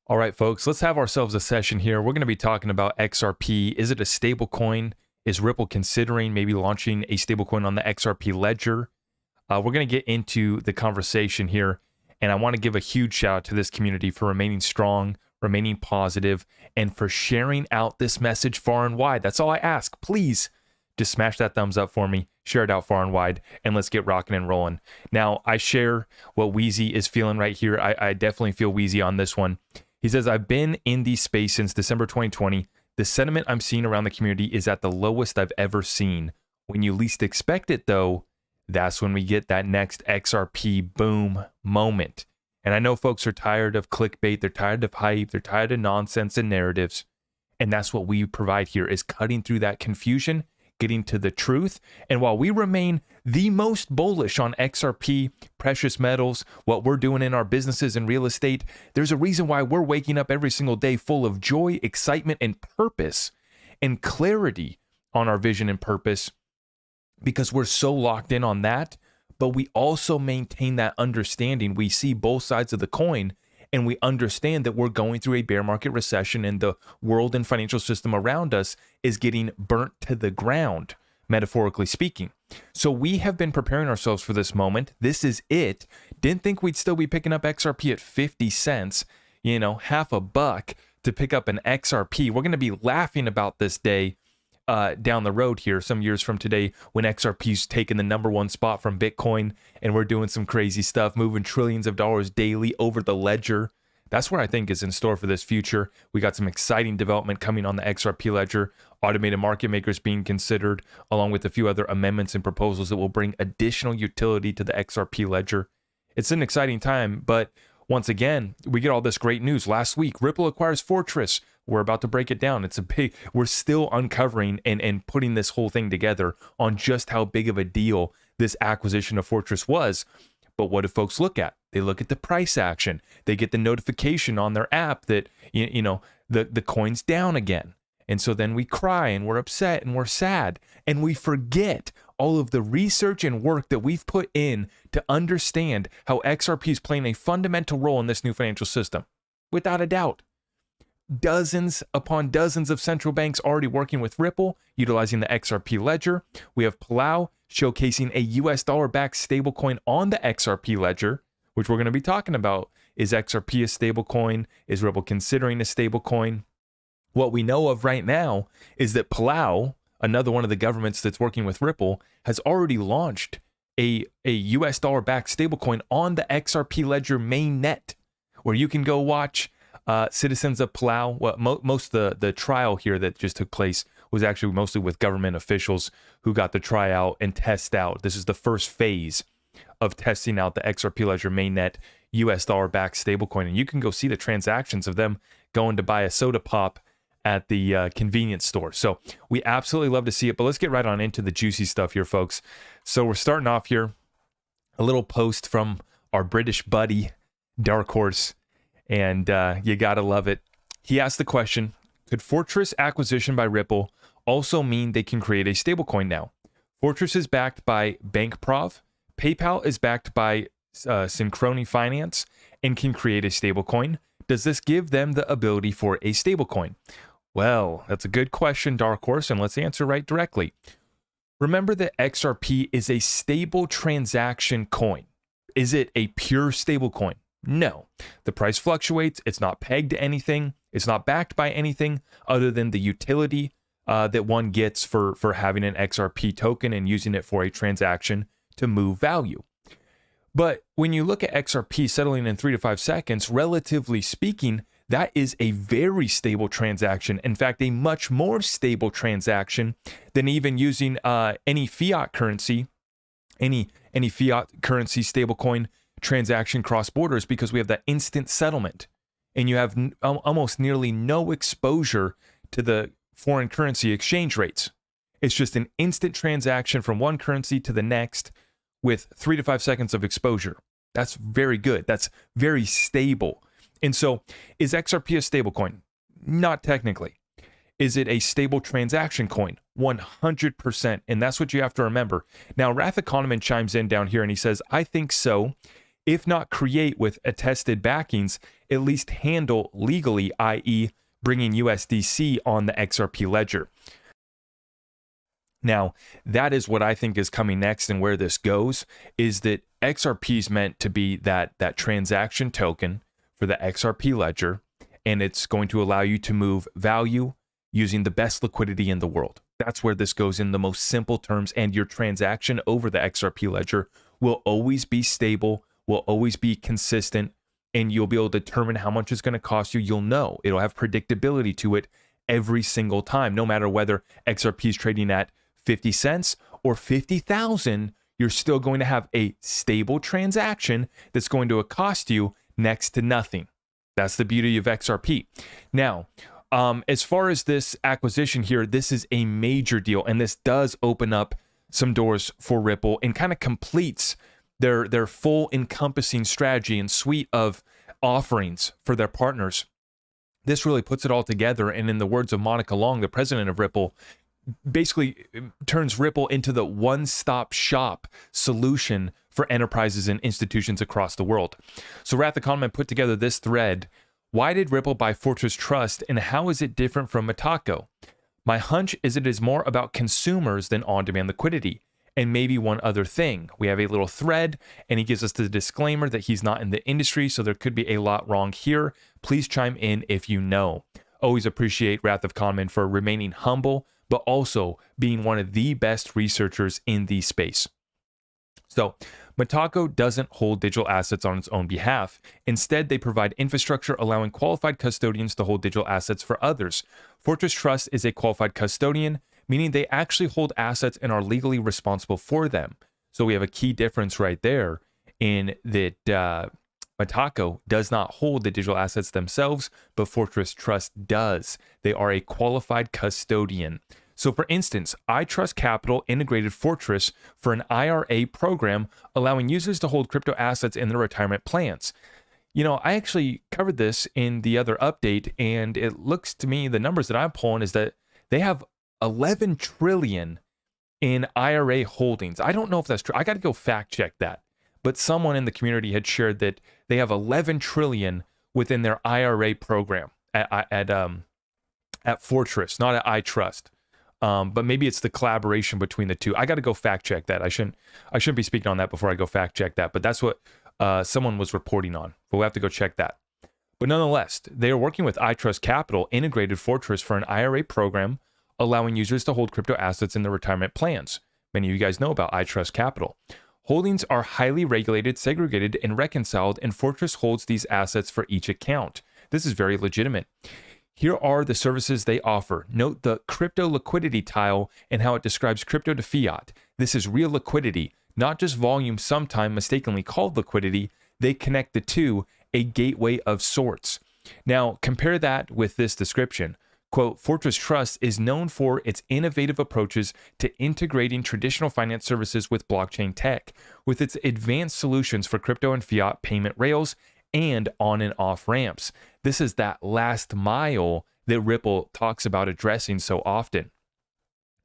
All right, folks, let's have ourselves a session here. We're going to be talking about XRP. Is it a stable coin? Is Ripple considering maybe launching a stablecoin on the XRP Ledger? We're going to get into the conversation here, and I want to give a huge shout out to this community for remaining strong, remaining positive, and for sharing out this message far and wide. That's all I ask. Please just smash that thumbs up for me, share it out far and wide, and let's get rocking and rolling. Now, I share what Wheezy is feeling right here. I definitely feel Wheezy on this one. He says, I've been in the space since December 2020. The sentiment I'm seeing around the community is at the lowest I've ever seen. When you least expect it, though, that's when we get that next XRP boom moment. And I know folks are tired of clickbait. They're tired of hype. They're tired of nonsense and narratives. And that's what we provide here, is cutting through that confusion, getting to the truth. And while we remain the most bullish on XRP, precious metals, what we're doing in our businesses and real estate, there's a reason why we're waking up every single day full of joy, excitement, and purpose and clarity on our vision and purpose, because we're so locked in on that. But we also maintain that understanding. We see both sides of the coin, and we understand that we're going through a bear market recession, and the world and financial system around us is getting burnt to the ground, metaphorically speaking. So we have been preparing ourselves for this moment. This is it. Didn't think we'd still be picking up XRP at 50 cents, half a buck to pick up an XRP. We're going to be laughing about this day down the road here, some years from today, when XRP's taken the number one spot from Bitcoin, and we're doing some crazy stuff, moving trillions of dollars daily over the ledger. That's where I think is in store for this future. We got some exciting development coming on the XRP Ledger, automated market makers being considered, along with a few other amendments and proposals that will bring additional utility to the XRP Ledger. It's an exciting time, but once again, we get all this great news. Last week, Ripple acquires Fortress. We're about to break it down. We're still uncovering and putting this whole thing together on just how big of a deal this acquisition of Fortress was. But what do folks look at? They look at the price action. They get the notification on their app that, the coin's down again. And so then we cry and we're upset and we're sad, and we forget all of the research and work that we've put in to understand how XRP is playing a fundamental role in this new financial system. Without a doubt. Dozens upon dozens of central banks already working with Ripple, utilizing the XRP Ledger. We have Palau showcasing a US dollar-backed stablecoin on the XRP Ledger, which we're going to be talking about. Is XRP a stablecoin? Is Ripple considering a stablecoin? What we know of right now is that Palau, another one of the governments that's working with Ripple, has already launched a US dollar-backed stablecoin on the XRP Ledger mainnet, where you can go watch citizens of Palau. Most of the trial here that just took place was actually mostly with government officials who got to try out and test out. This is the first phase of testing out the XRP Ledger mainnet US dollar-backed stablecoin. And you can go see the transactions of them going to buy a soda pop at the convenience store. So we absolutely love to see it. But let's get right on into the juicy stuff here, folks. So we're starting off here. A little post from our British buddy, Dark Horse. And you gotta love it. He asked the question, could Fortress acquisition by Ripple also mean they can create a stablecoin now? Fortress is backed by BankProv. PayPal is backed by Synchrony Finance and can create a stablecoin. Does this give them the ability for a stablecoin? Well, that's a good question, Dark Horse, and let's answer right directly. Remember that XRP is a stable transaction coin. Is it a pure stablecoin? No. The price fluctuates. It's not pegged to anything. It's not backed by anything other than the utility that one gets for having an XRP token and using it for a transaction to move value. But when you look at XRP settling in 3 to 5 seconds, relatively speaking, that is a very stable transaction. In fact, a much more stable transaction than even using any fiat currency, any fiat currency stablecoin transaction cross borders, because we have that instant settlement, and you have almost nearly no exposure to the foreign currency exchange rates. It's just an instant transaction from one currency to the next with 3 to 5 seconds of exposure. That's very good. That's very stable. And so, is XRP a stablecoin? Not technically. Is it a stable transaction coin? 100%. And that's what you have to remember. Now, Wrath Economan chimes in down here and he says, I think so. If not create with attested backings, at least handle legally, i.e., bringing USDC on the XRP ledger. Now, that is what I think is coming next, and where this goes is that XRP is meant to be that transaction token for the XRP ledger, and it's going to allow you to move value using the best liquidity in the world. That's where this goes in the most simple terms, and your transaction over the XRP ledger will always be stable, will always be consistent, and you'll be able to determine how much it's going to cost you. You'll know. It'll have predictability to it every single time, no matter whether XRP is trading at 50 cents or 50,000, you're still going to have a stable transaction that's going to cost you next to nothing. That's the beauty of XRP. Now, as far as this acquisition here, this is a major deal, and this does open up some doors for Ripple and kind of completes their full encompassing strategy and suite of offerings for their partners. This really puts it all together, and in the words of Monica Long, the president of Ripple, basically turns Ripple into the one-stop shop solution for enterprises and institutions across the world. So Wrath Economy put together this thread. Why did Ripple buy Fortress Trust, and how is it different from Mataco? My hunch is it is more about consumers than on-demand liquidity. And maybe one other thing. We have a little thread, and he gives us the disclaimer that he's not in the industry, so there could be a lot wrong here. Please chime in if you know. Always appreciate Wrath of Conman for remaining humble, but also being one of the best researchers in the space. So, Mataco doesn't hold digital assets on its own behalf. Instead, they provide infrastructure allowing qualified custodians to hold digital assets for others. Fortress Trust is a qualified custodian, meaning they actually hold assets and are legally responsible for them. So we have a key difference right there in that Mataco does not hold the digital assets themselves, but Fortress Trust does. They are a qualified custodian. So for instance, iTrust Capital integrated Fortress for an IRA program, allowing users to hold crypto assets in their retirement plans. You know, I actually covered this in the other update, and it looks to me, the numbers that I'm pulling is that they have 11 trillion in IRA holdings. I don't know if that's true. I got to go fact check that. But someone in the community had shared that they have 11 trillion within their IRA program at Fortress, not at iTrust. But maybe it's the collaboration between the two. I got to go fact check that. I shouldn't be speaking on that before I go fact check that. But that's what someone was reporting on. But we'll have to go check that. But nonetheless, they are working with iTrust Capital, integrated Fortress for an IRA program, allowing users to hold crypto assets in their retirement plans. Many of you guys know about iTrust Capital. Holdings are highly regulated, segregated, and reconciled, and Fortress holds these assets for each account. This is very legitimate. Here are the services they offer. Note the crypto liquidity tile and how it describes crypto to fiat. This is real liquidity, not just volume sometimes mistakenly called liquidity. They connect the two, a gateway of sorts. Now, compare that with this description. Quote, Fortress Trust is known for its innovative approaches to integrating traditional finance services with blockchain tech, with its advanced solutions for crypto and fiat payment rails and on and off ramps. This is that last mile that Ripple talks about addressing so often.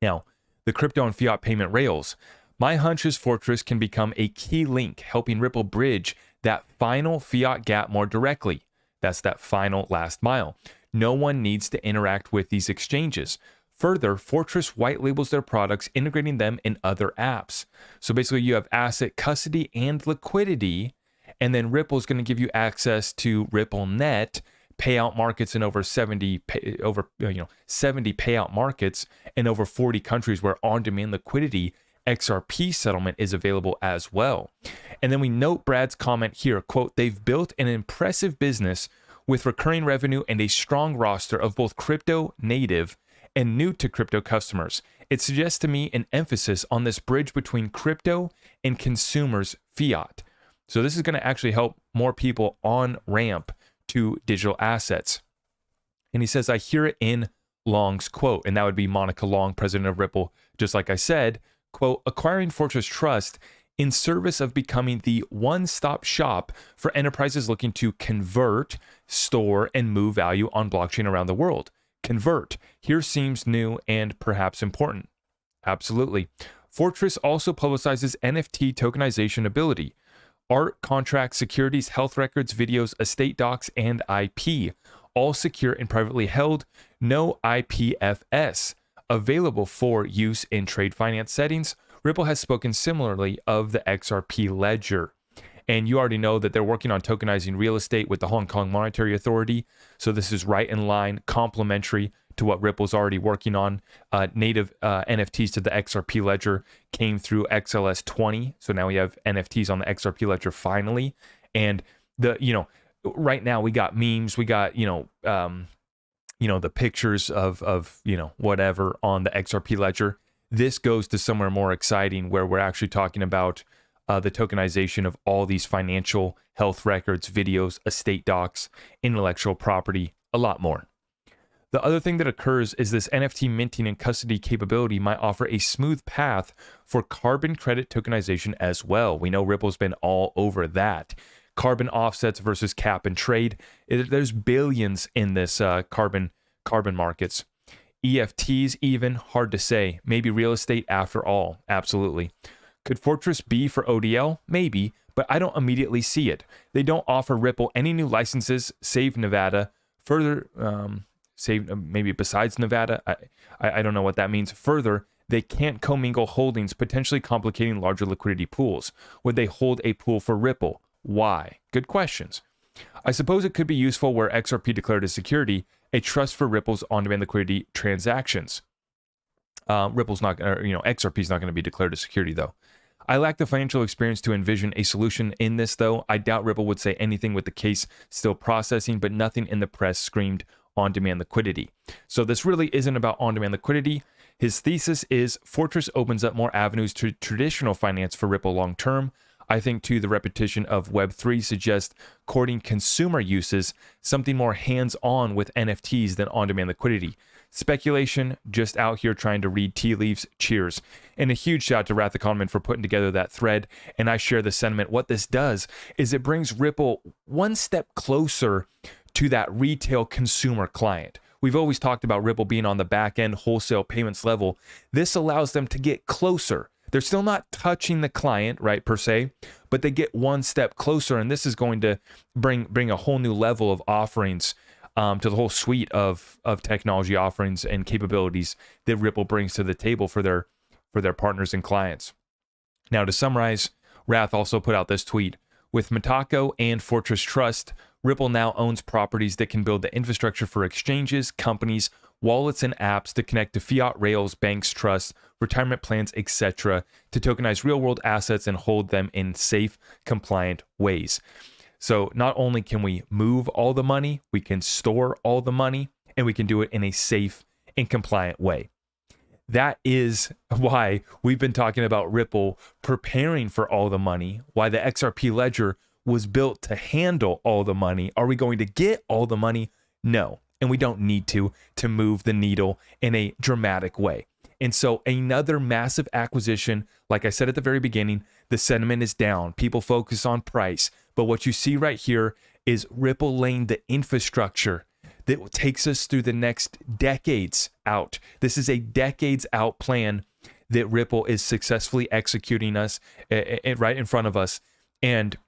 Now, the crypto and fiat payment rails. My hunch is Fortress can become a key link, helping Ripple bridge that final fiat gap more directly. That's that final last mile. No one needs to interact with these exchanges. Further, Fortress white labels their products, integrating them in other apps. So basically you have asset custody and liquidity, and then Ripple is going to give you access to RippleNet, payout markets in over 70 payout markets in over 40 countries where on-demand liquidity XRP settlement is available as well. And then we note Brad's comment here, quote, they've built an impressive business with recurring revenue and a strong roster of both crypto native and new to crypto customers. It suggests to me an emphasis on this bridge between crypto and consumers' fiat. So this is going to actually help more people on ramp to digital assets. And he says, I hear it in Long's quote, and that would be Monica Long, president of Ripple, just like I said, quote, acquiring Fortress Trust in service of becoming the one-stop shop for enterprises looking to convert, store, and move value on blockchain around the world. Convert here seems new and perhaps important. Absolutely. Fortress also publicizes NFT tokenization ability. art, contracts, securities, health records, videos, estate docs, and IP. All secure and privately held, no IPFS. Available for use in trade finance settings. Ripple has spoken similarly of the XRP Ledger. And you already know that they're working on tokenizing real estate with the Hong Kong Monetary Authority. So this is right in line, complementary to what Ripple's already working on. Native NFTs to the XRP Ledger came through XLS20. So now we have NFTs on the XRP Ledger finally. And right now we got memes, we got, the pictures of whatever on the XRP Ledger. This goes to somewhere more exciting where we're actually talking about the tokenization of all these financial health records, videos, estate docs, intellectual property, a lot more. The other thing that occurs is this NFT minting and custody capability might offer a smooth path for carbon credit tokenization as well. We know Ripple's been all over that. Carbon offsets versus cap and trade. There's billions in this carbon markets. EFTs even, hard to say. Maybe real estate after all. Absolutely. Could Fortress be for ODL? Maybe, but I don't immediately see it. They don't offer Ripple any new licenses, save Nevada. Further, maybe besides Nevada. I don't know what that means. Further, they can't commingle holdings, potentially complicating larger liquidity pools. Would they hold a pool for Ripple? Why? Good questions. I suppose it could be useful where XRP declared as security, a trust for Ripple's on-demand liquidity transactions. XRP is not going to be declared as security though. I lack the financial experience to envision a solution in this though. I doubt Ripple would say anything with the case still processing, but nothing in the press screamed on-demand liquidity. So this really isn't about on-demand liquidity. His thesis is Fortress opens up more avenues to traditional finance for Ripple long-term. I think too the repetition of Web3 suggests courting consumer uses, something more hands-on with NFTs than on-demand liquidity. Speculation, just out here trying to read tea leaves. Cheers. And a huge shout out to Wrath Economan for putting together that thread. And I share the sentiment. What this does is it brings Ripple one step closer to that retail consumer client. We've always talked about Ripple being on the back end wholesale payments level. This allows them to get closer. They're still not touching the client, right, per se, but they get one step closer. And this is going to bring a whole new level of offerings to the whole suite of technology offerings and capabilities that Ripple brings to the table for their partners and clients. Now, to summarize, Wrath also put out this tweet. With Mataco and Fortress Trust, Ripple now owns properties that can build the infrastructure for exchanges, companies, wallets, and apps to connect to fiat rails, banks, trusts, retirement plans, etc., to tokenize real-world assets and hold them in safe, compliant ways. So not only can we move all the money, we can store all the money, and we can do it in a safe and compliant way. That is why we've been talking about Ripple preparing for all the money, why the XRP Ledger was built to handle all the money. Are we going to get all the money? No. And we don't need to move the needle in a dramatic way. And so another massive acquisition, like I said at the very beginning, the sentiment is down. People focus on price. But what you see right here is Ripple laying the infrastructure that takes us through the next decades out. This is a decades out plan that Ripple is successfully executing us right in front of us. And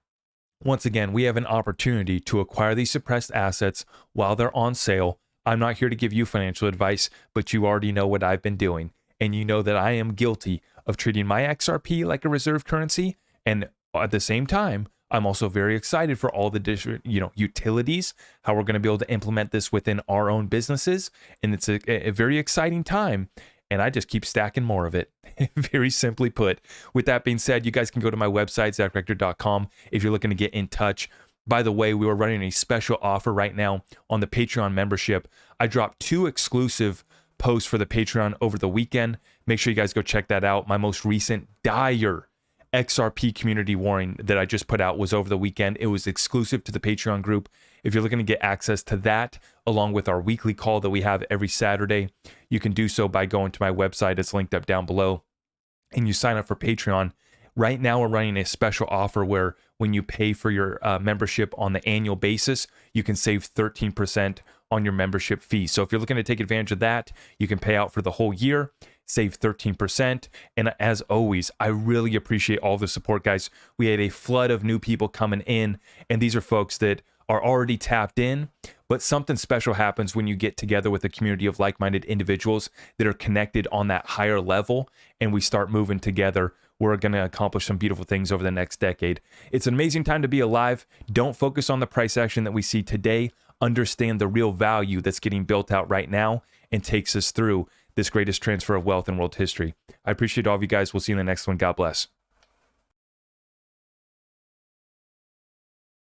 once again, we have an opportunity to acquire these suppressed assets while they're on sale. I'm not here to give you financial advice, but you already know what I've been doing. And you know that I am guilty of treating my XRP like a reserve currency. And at the same time, I'm also very excited for all the different, utilities, how we're going to be able to implement this within our own businesses. And it's a very exciting time. And I just keep stacking more of it. Very simply put. With that being said, you guys can go to my website, ZachRector.com, if you're looking to get in touch. By the way, we were running a special offer right now on the Patreon membership. I dropped 2 exclusive posts for the Patreon over the weekend. Make sure you guys go check that out. My most recent dire XRP community warning that I just put out was over the weekend. It was exclusive to the Patreon group. If you're looking to get access to that, along with our weekly call that we have every Saturday, you can do so by going to my website. It's linked up down below. And you sign up for Patreon. Right now, we're running a special offer where when you pay for your membership on the annual basis, you can save 13% on your membership fee. So if you're looking to take advantage of that, you can pay out for the whole year. save 13%. And as always, I really appreciate all the support, guys. We had a flood of new people coming in, and these are folks that are already tapped in, but something special happens when you get together with a community of like-minded individuals that are connected on that higher level, and we start moving together. We're going to accomplish some beautiful things over the next decade. It's an amazing time to be alive. Don't focus on the price action that we see today. Understand the real value that's getting built out right now and takes us through this greatest transfer of wealth in world history. I appreciate all of you guys. We'll see you in the next one. God bless.